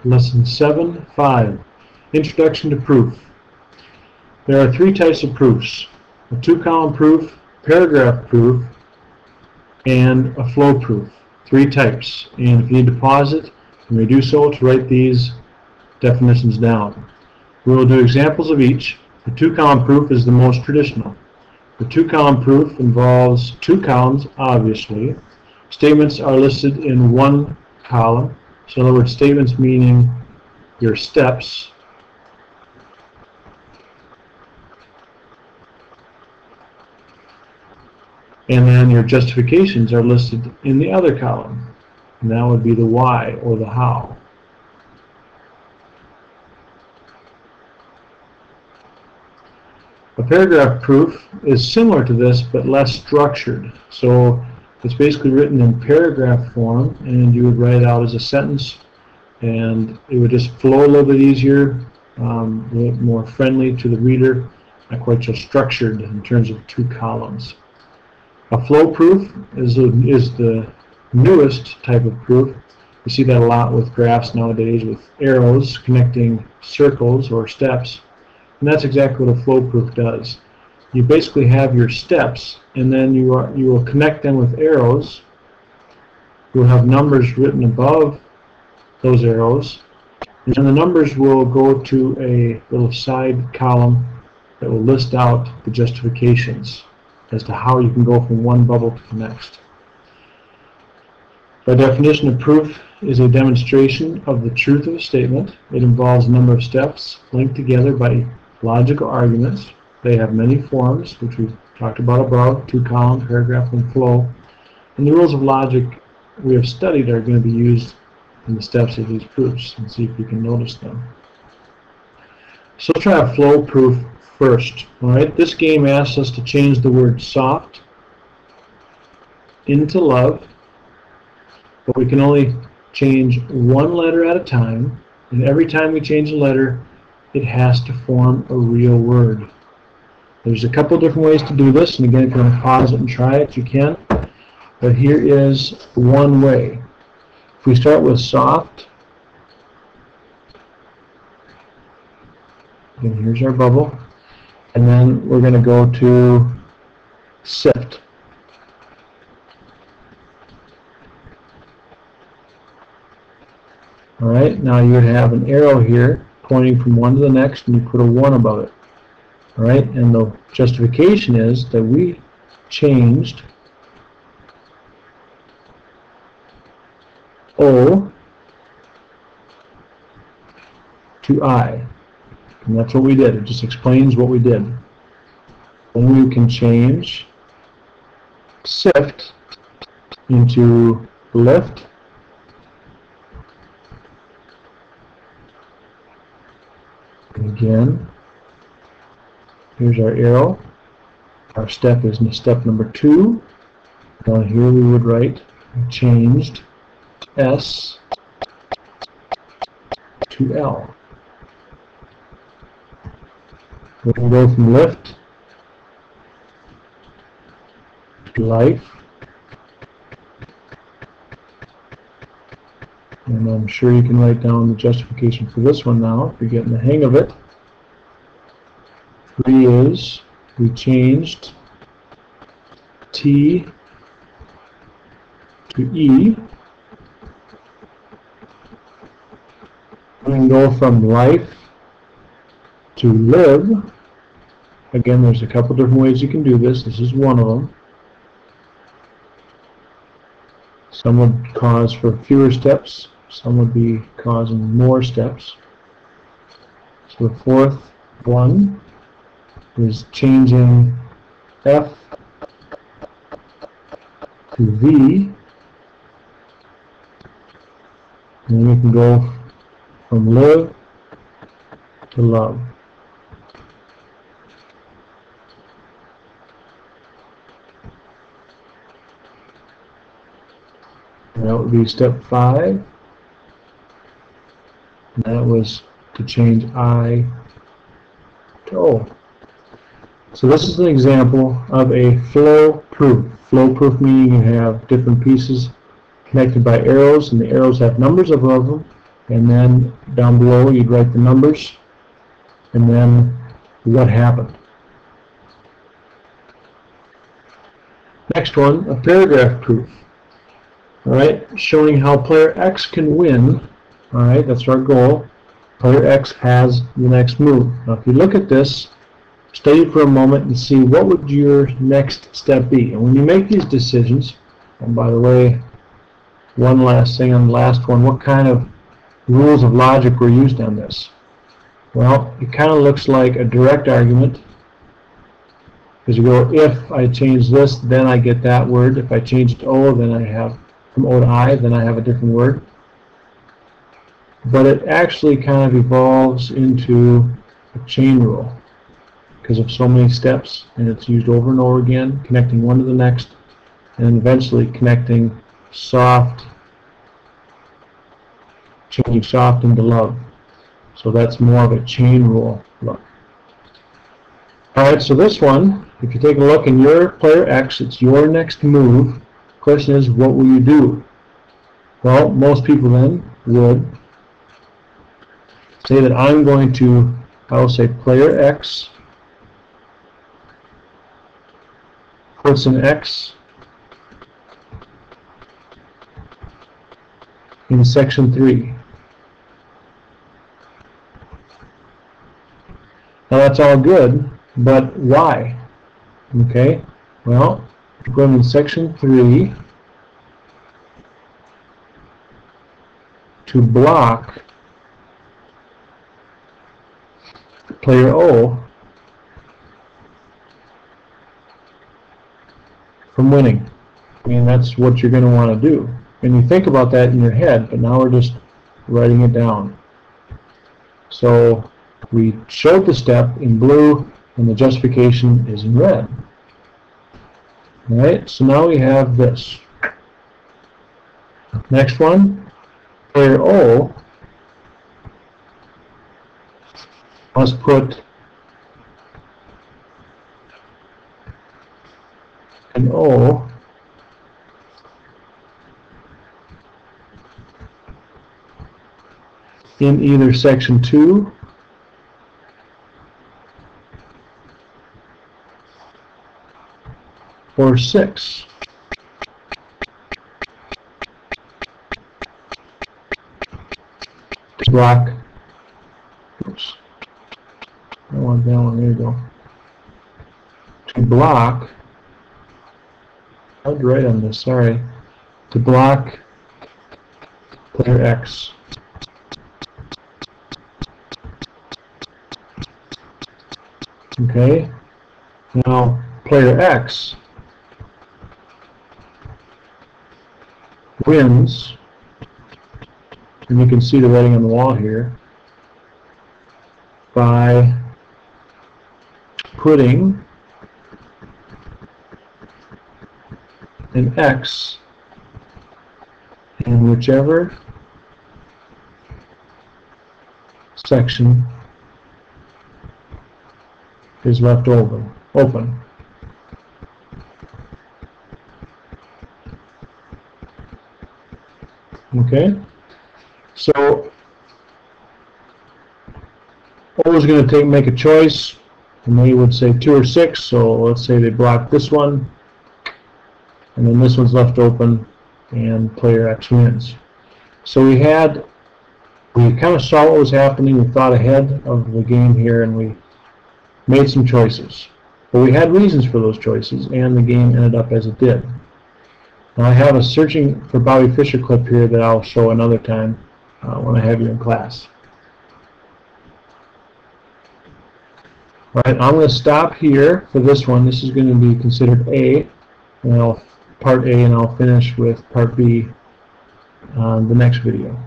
Lesson 7.5, Introduction to Proof. There are three types of proofs: a two-column proof, paragraph proof, and a flow proof. Three types. And if you need to pause it, you may do so to write these definitions down. We will do examples of each. The two-column proof is the most traditional. The two-column proof involves two columns, obviously. Statements are listed in one column. So in other words, statements meaning your steps. And then your justifications are listed in the other column. And that would be the why or the how. A paragraph proof is similar to this but less structured. So it's basically written in paragraph form, and you would write it out as a sentence, and it would just flow a little bit easier, a little more friendly to the reader, not quite so structured in terms of two columns. A flow proof is the newest type of proof. You see that a lot with graphs nowadays with arrows connecting circles or steps. And that's exactly what a flow proof does. You basically have your steps, and then you will connect them with arrows. You'll have numbers written above those arrows, and the numbers will go to a little side column that will list out the justifications as to how you can go from one bubble to the next. By definition, a proof is a demonstration of the truth of a statement. It involves a number of steps linked together by logical arguments. They have many forms, which we've talked about above: two column, paragraph, and flow. And the rules of logic we have studied are going to be used in the steps of these proofs, and see if you can notice them. So let's try a flow proof first. Alright, this game asks us to change the word soft into love, but we can only change one letter at a time, and every time we change a letter, it has to form a real word. There's a couple different ways to do this, and again, if you want to pause it and try it, you can. But here is one way. If we start with soft, and here's our bubble, and then we're going to go to sift. Alright, now you have an arrow here pointing from one to the next, and you put a 1 above it. Alright, and the justification is that we changed O to I. And that's what we did. It just explains what we did. Then we can change sift into lift. And again, here's our arrow. Our step is step number 2. Down here we would write changed S to L. We can go from lift to life. And I'm sure you can write down the justification for this one now if you're getting the hang of it. 3 is we changed T to E. We can go from life to live. Again, there's a couple different ways you can do this. This is one of them. Some would cause for fewer steps. Some would be causing more steps. So the fourth one is changing F to V. And then we can go from live to love. And that would be step 5. And that was to change I to O. So this is an example of a flow proof. Flow proof meaning you have different pieces connected by arrows, and the arrows have numbers above them, and then down below you'd write the numbers, and then what happened. Next one, a paragraph proof. All right, showing how player X can win. All right, that's our goal. Player X has the next move. Now, if you look at this, study for a moment and see what would your next step be. And when you make these decisions, and by the way, one last thing on the last one, what kind of rules of logic were used on this? Well, it kind of looks like a direct argument, because you go, if I change this, then I get that word. If I change it to O, then I have, from O to I, then I have a different word. But it actually kind of evolves into a chain rule because of so many steps, and it's used over and over again, connecting one to the next, and eventually connecting soft, changing soft into love. So that's more of a chain rule look. Alright, so this one, if you take a look in your player X, it's your next move. The question is, what will you do? Well, most people then would say that I'm going to, I will say player X puts an X in section 3. Now that's all good, but why? Okay, well, we're going in section 3 to block player O from winning. I mean, that's what you're going to want to do. And you think about that in your head, but now we're just writing it down. So we showed the step in blue, and the justification is in red. Alright, so now we have this. Next one, player O must put an O in either section 2 or 6. To block, oops, I want that one, there you go. To block, I'd write on this, sorry, to block player X. Okay, now player X wins, and you can see the writing on the wall here, by putting an X in whichever section is left open. Okay, so O is going to make a choice, and they would say 2 or 6. So let's say they block this one, and then this one's left open, and player X wins. So we kind of saw what was happening. We thought ahead of the game here, and we made some choices. But we had reasons for those choices, and the game ended up as it did. Now I have a searching for Bobby Fischer clip here that I'll show another time when I have you in class. Alright, I'm going to stop here for this one. This is going to be considered A, and part A, and I'll finish with part B on the next video.